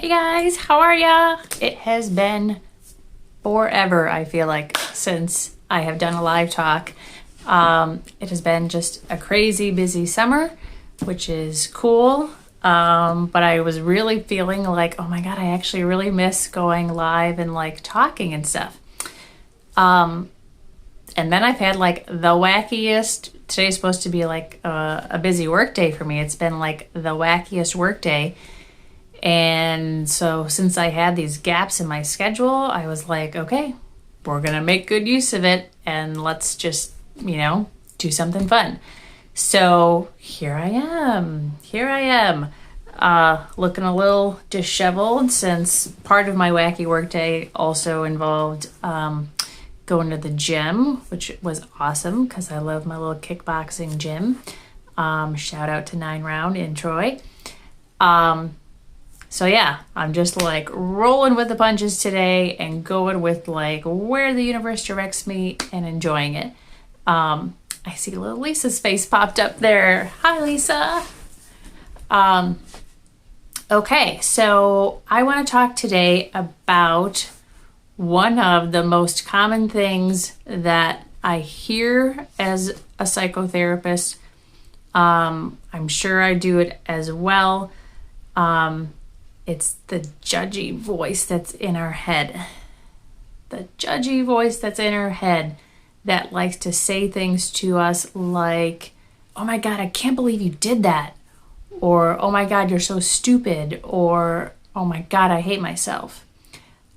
Hey guys, how are ya? It has been forever, I feel like, since I have done a live talk. It has been just a crazy busy summer, which is cool. But I was really feeling like, oh my God, I actually really miss going live and like talking and stuff. And then I've had like the wackiest, today's supposed to be like a busy work day for me. It's been like the wackiest work day. And so since I had these gaps in my schedule, I was like, okay, we're going to make good use of it and let's just, do something fun. So here I am, looking a little disheveled since part of my wacky workday also involved going to the gym, which was awesome because I love my little kickboxing gym. Shout out to 9 Round in Troy. So yeah, I'm just like rolling with the punches today and going with like where the universe directs me and enjoying it. I see little Lisa's face popped up there. Hi, Lisa. Okay, so I want to talk today about one of the most common things that I hear as a psychotherapist. I'm sure I do it as well. It's the judgy voice that's in our head. The judgy voice that's in our head that likes to say things to us like, oh my God, I can't believe you did that. Or, oh my God, you're so stupid. Or, oh my God, I hate myself.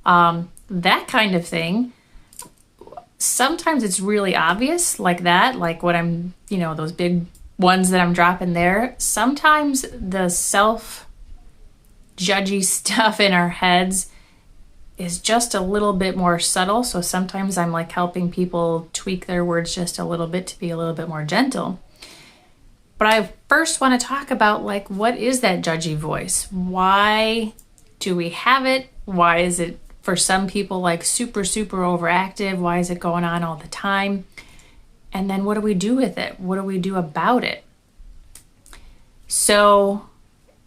That kind of thing. Sometimes it's really obvious like that, like what I'm, those big ones that I'm dropping there. Sometimes the judgy stuff in our heads is just a little bit more subtle. So sometimes I'm like helping people tweak their words just a little bit to be a little bit more gentle. But I first want to talk about like, what is that judgy voice? Why do we have it? Why is it for some people like super, super overactive? Why is it going on all the time? And then what do we do with it? What do we do about it? So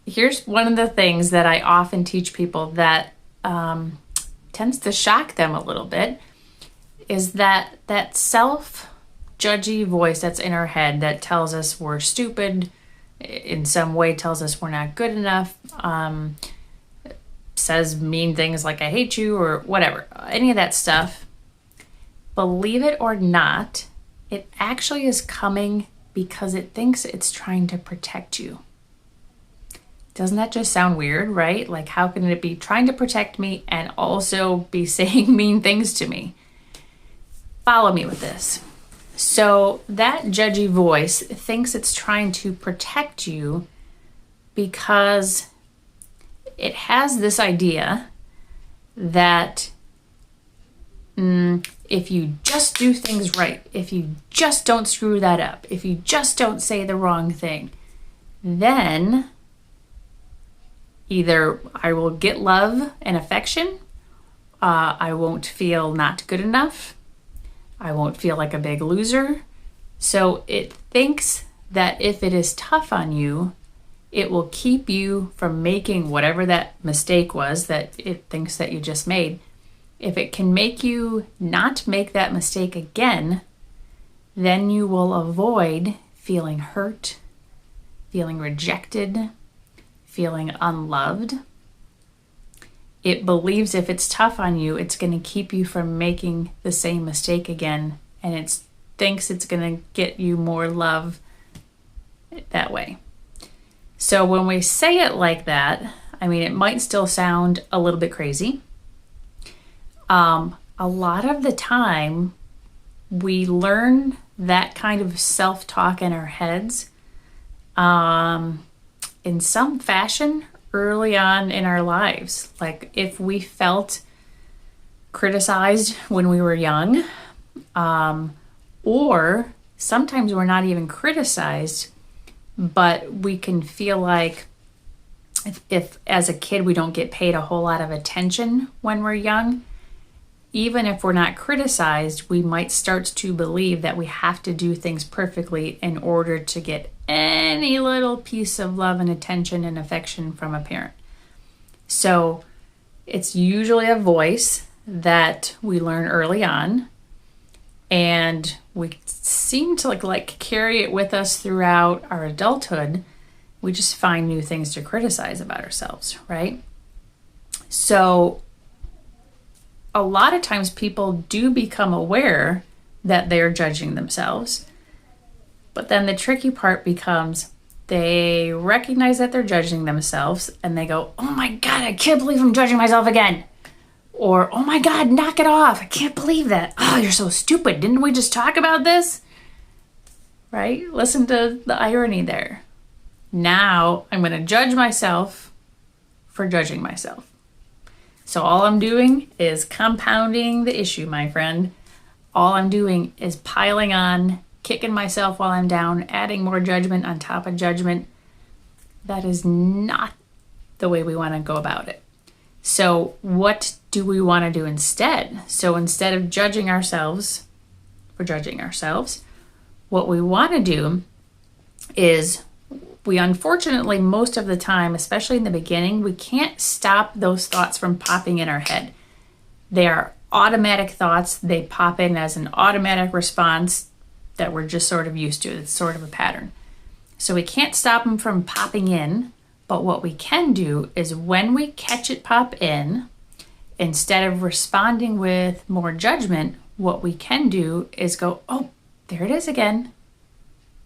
here's one of the things that I often teach people that tends to shock them a little bit is that self-judgy voice that's in our head that tells us we're stupid, in some way tells us we're not good enough, says mean things like I hate you or whatever, any of that stuff. Believe it or not, it actually is coming because it thinks it's trying to protect you. Doesn't that just sound weird, right? Like, how can it be trying to protect me and also be saying mean things to me? Follow me with this. So that judgy voice thinks it's trying to protect you because it has this idea that if you just do things right, if you just don't screw that up, if you just don't say the wrong thing, then either I will get love and affection, I won't feel not good enough, I won't feel like a big loser. So it thinks that if it is tough on you, it will keep you from making whatever that mistake was that it thinks that you just made. If it can make you not make that mistake again, then you will avoid feeling hurt, feeling rejected, feeling unloved. It believes if it's tough on you, it's going to keep you from making the same mistake again, and it thinks it's going to get you more love that way. So when we say it like that, it might still sound a little bit crazy. A lot of the time, we learn that kind of self-talk in our heads in some fashion early on in our lives. Like if we felt criticized when we were young, or sometimes we're not even criticized, but we can feel like if as a kid we don't get paid a whole lot of attention when we're young, even if we're not criticized, we might start to believe that we have to do things perfectly in order to get any little piece of love and attention and affection from a parent. So it's usually a voice that we learn early on, and we seem to like carry it with us throughout our adulthood. We just find new things to criticize about ourselves, right? So a lot of times people do become aware that they're judging themselves, but then the tricky part becomes they recognize that they're judging themselves and they go, oh my God, I can't believe I'm judging myself again. Or, oh my God, knock it off. I can't believe that. Oh, you're so stupid. Didn't we just talk about this? Right? Listen to the irony there. Now I'm going to judge myself for judging myself. So all I'm doing is compounding the issue, my friend. All I'm doing is piling on, kicking myself while I'm down, adding more judgment on top of judgment. That is not the way we want to go about it. So what do we want to do instead? So instead of judging ourselves for judging ourselves, what we want to do is, we unfortunately, most of the time, especially in the beginning, we can't stop those thoughts from popping in our head. They are automatic thoughts. They pop in as an automatic response that we're just sort of used to. It's sort of a pattern. So we can't stop them from popping in, but what we can do is when we catch it pop in, instead of responding with more judgment, what we can do is go, oh, there it is again.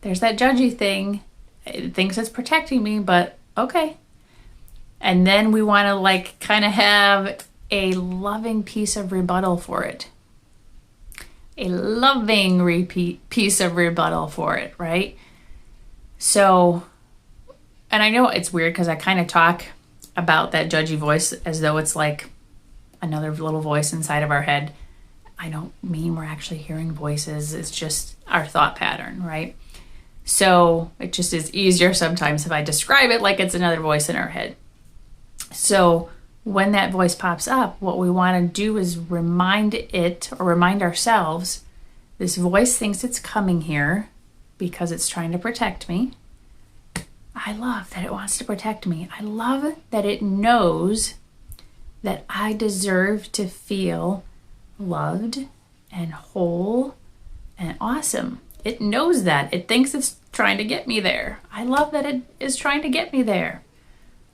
There's that judgy thing. It thinks it's protecting me, but okay. And then we want to like kind of have a loving piece of rebuttal for it. A loving piece of rebuttal for it, right? So, and I know it's weird because I kind of talk about that judgy voice as though it's like another little voice inside of our head. I don't mean we're actually hearing voices. It's just our thought pattern, right? So it just is easier sometimes if I describe it like it's another voice in our head. So when that voice pops up, what we want to do is remind it or remind ourselves, this voice thinks it's coming here because it's trying to protect me. I love that it wants to protect me. I love that it knows that I deserve to feel loved and whole and awesome. It knows that. It thinks it's trying to get me there. I love that it is trying to get me there,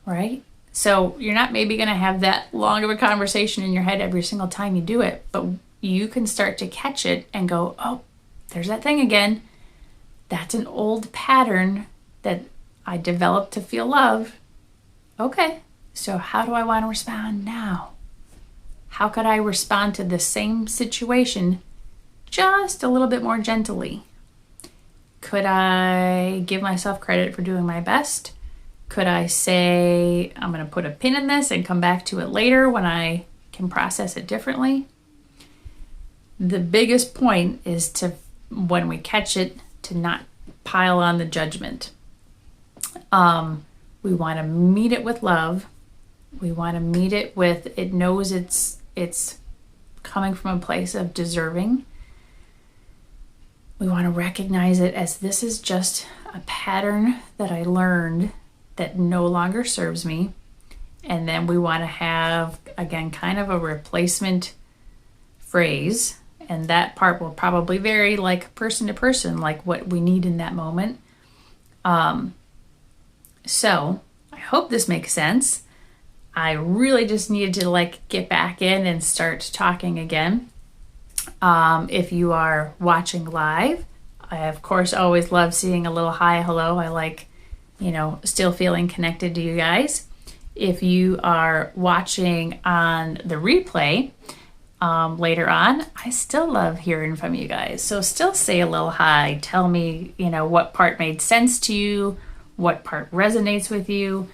right? So you're not maybe going to have that long of a conversation in your head every single time you do it, but you can start to catch it and go, oh, there's that thing again. That's an old pattern that I developed to feel love. Okay, so how do I want to respond now? How could I respond to the same situation just a little bit more gently? Could I give myself credit for doing my best? Could I say, I'm going to put a pin in this and come back to it later when I can process it differently? The biggest point is to, when we catch it, to not pile on the judgment. We want to meet it with love. We want to meet it with, it knows it's coming from a place of deserving. We want to recognize it as this is just a pattern that I learned that no longer serves me. And then we want to have, again, kind of a replacement phrase. And that part will probably vary like person to person, like what we need in that moment. So I hope this makes sense. I really just needed to like get back in and start talking again. If you are watching live, I of course always love seeing a little hi, hello. I like, still feeling connected to you guys. If you are watching on the replay later on, I still love hearing from you guys. So still say a little hi. Tell me, what part made sense to you, what part resonates with you.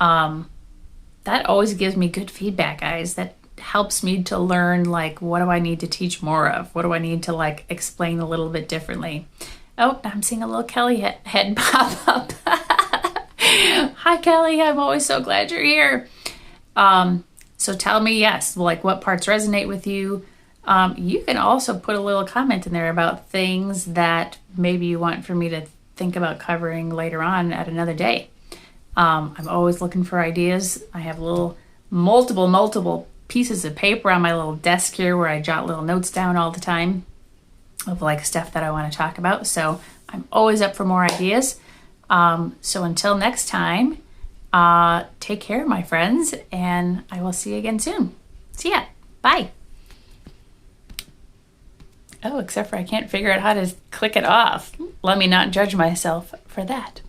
That always gives me good feedback, guys. That helps me to learn, like, what do I need to teach more of? What do I need to, like, explain a little bit differently? Oh, I'm seeing a little Kelly head pop up. Hi, Kelly. I'm always so glad you're here. So tell me, yes, like, what parts resonate with you. You can also put a little comment in there about things that maybe you want for me to think about covering later on at another day. I'm always looking for ideas. I have multiple pieces of paper on my little desk here where I jot little notes down all the time of like stuff that I want to talk about. So I'm always up for more ideas. So until next time, take care, my friends, and I will see you again soon. See ya. Bye. Oh, except for I can't figure out how to click it off. Let me not judge myself for that.